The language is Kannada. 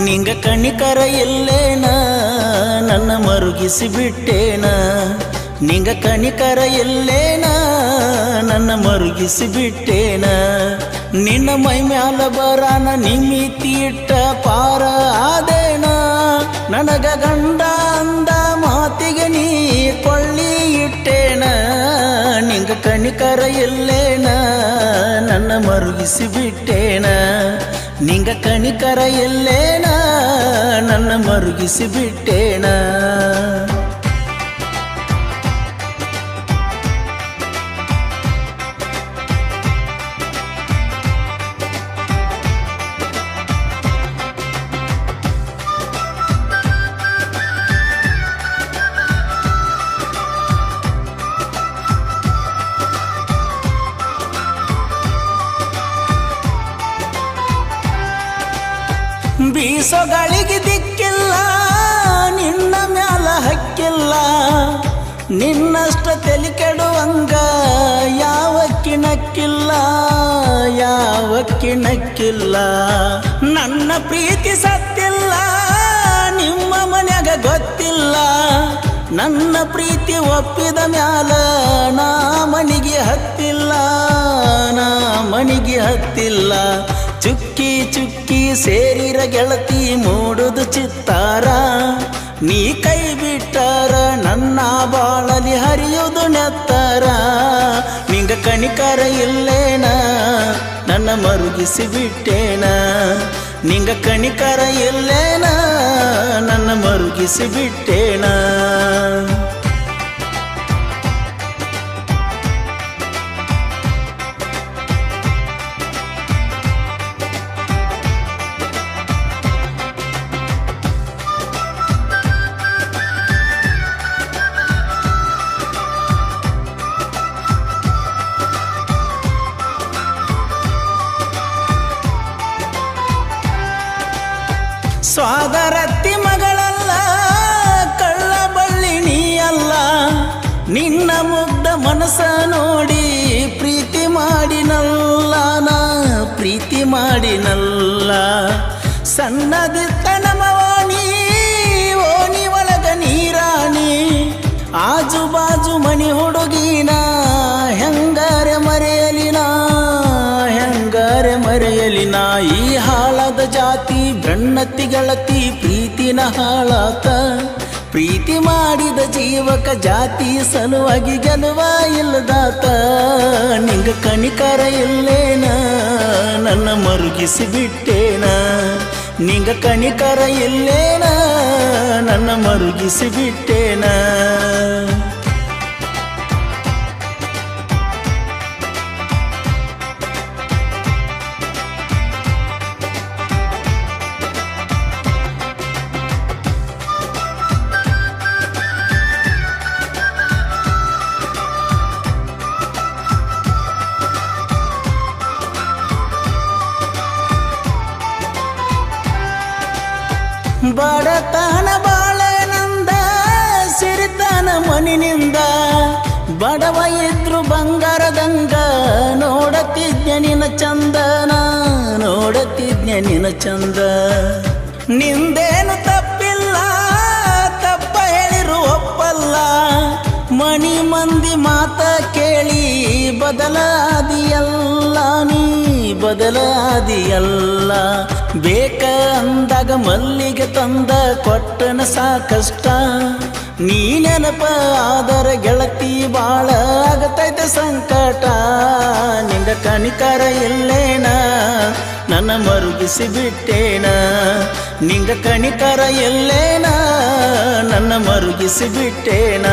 ನಿಂಗ ಕಣಿಕರ ಇಲ್ಲೇನ ನನ್ನ ಮರುಗಿಸಿ ಬಿಟ್ಟೇನ ನಿಂಗ ಕಣಿಕರ ಇಲ್ಲೇನ ನನ್ನ ಮರುಗಿಸಿ ಬಿಟ್ಟೇನ ನಿನ್ನ ಮೈ ಮ್ಯಾಲ ಬರಾನ ನಿಮಿತಿ ಇಟ್ಟ ಪಾರ ಆದೇನ ನನಗ ಗಂಡ ಅಂದ ಮಾತಿಗೆ ನೀ ಕೊಳ್ಳಿ ಇಟ್ಟೇನ ನಿಂಗ ಕಣಿಕರ ಇಲ್ಲೇನ ನನ್ನ ಮರುಗಿಸಿ ಬಿಟ್ಟೇನ ನಿಂಗ ಕಣಿಕರ ಇಲ್ಲೇನ ನನ್ನ ಮರುಗಿಸಿ ಬಿಟ್ಟೇನ ಬೀಸೋ ಗಾಳಿಗೆ ದಿಕ್ಕಿಲ್ಲ ನಿನ್ನ ಮ್ಯಾಲ ಹಕ್ಕಿಲ್ಲ ನಿನ್ನಷ್ಟ ತಲೆ ಕೆಡುವಂಗ ಯಾವಕ್ಕಿ ನಕ್ಕಿಲ್ಲ ನನ್ನ ಪ್ರೀತಿ ಸತ್ತಿಲ್ಲ ನಿಮ್ಮ ಮನ್ಯಾಗ ಗೊತ್ತಿಲ್ಲ ನನ್ನ ಪ್ರೀತಿ ಒಪ್ಪಿದ ಮ್ಯಾಲ ನಾ ಮನಿಗೆ ಹತ್ತಿಲ್ಲ ಚುಕ್ಕಿ ಚುಕ್ಕಿ ಸೇರಿರ ಗೆಳತಿ ಮೂಡುದು ಚಿತ್ತಾರ ನೀ ಕೈ ಬಿಟ್ಟಾರ ನನ್ನ ಬಾಳಲಿ ಹರಿಯುವುದು ನೆತ್ತಾರ ನಿಂಗ ಕಣಿಕರ ಇಲ್ಲೇನ ನನ್ನ ಮರುಗಿಸಿ ಬಿಟ್ಟೇನ ನಿಂಗ ಕಣಿಕರ ಇಲ್ಲೇನ ನನ್ನ ಮರುಗಿಸಿ ಬಿಟ್ಟೇನ ಸ್ವಾದರತ್ತಿ ಮಗಳಲ್ಲ ಕಳ್ಳ ಬಳ್ಳಿ ನೀ ಅಲ್ಲ ನಿನ್ನ ಮುಗ್ಧ ಮನಸ್ಸ ನೋಡಿ ಪ್ರೀತಿ ಮಾಡಿನಲ್ಲ ಸಣ್ಣದಿತ್ತ ನಮವಾಣಿ ಓಣಿ ಒಳಗ ನೀರಾಣಿ ಆಜು ಬಾಜು ಮನಿ ಹುಡುಗಿನ ಹೆಂಗಾರೆ ಮರೆಯಲಿನ ಈ ಹಾಳಾದ ಜಾತಿ ಬ್ರಣ್ಣತ್ತಿ ಗೆಳತಿ ಪ್ರೀತಿನ ಹಾಳಾತ ಪ್ರೀತಿ ಮಾಡಿದ ಜೀವಕ ಜಾತಿ ಸಲುವಾಗಿ ಗೆಲುವ ಇಲ್ಲದಾತ ನಿಂಗ ಕಣಿಕರ ಇಲ್ಲೇನ ನನ್ನ ಮರುಗಿಸಿ ಬಿಟ್ಟೇನ ನಿಂಗ ಕಣಿಕರ ಇಲ್ಲೇನ ನನ್ನ ಮರುಗಿಸಿ ಬಿಟ್ಟೇನ ಬಡತನ ಬಾಳೆನಂದ ಸಿರಿತನ ಮನಿನಿಂದ ಬಡವ ಇದ್ರು ಬಂಗಾರದಂಗ ನೋಡತಿದ್ಯ ನಿನ್ನ ಚಂದ ನಿಂದೇನು ತಪ್ಪಿಲ್ಲ ತಪ್ಪ ಹೇಳಿರು ಒಪ್ಪಲ್ಲ ಮನಿ ಮಂದಿ ಮಾತ ಕೇಳಿ ಬದಲಾದಿಯಲ್ಲ ಬೇಕ ಅಂದಾಗ ಮಲ್ಲಿಗೆ ತಂದ ಕೊಟ್ಟನ ಸಾಕಷ್ಟ ನೀ ನೆನಪ ಆದರ ಗೆಳತಿ ಬಾಳ ಆಗತೈತೆ ಸಂಕಟ ನಿಂಗ ಕಣಿಕರ ಇಲ್ಲೇನ ನನ್ನ ಮರುಗಿಸಿ ಬಿಟ್ಟೇನ ನಿಂಗ ಕಣಿಕರ ಇಲ್ಲೇನ ನನ್ನ ಮರುಗಿಸಿ ಬಿಟ್ಟೇನ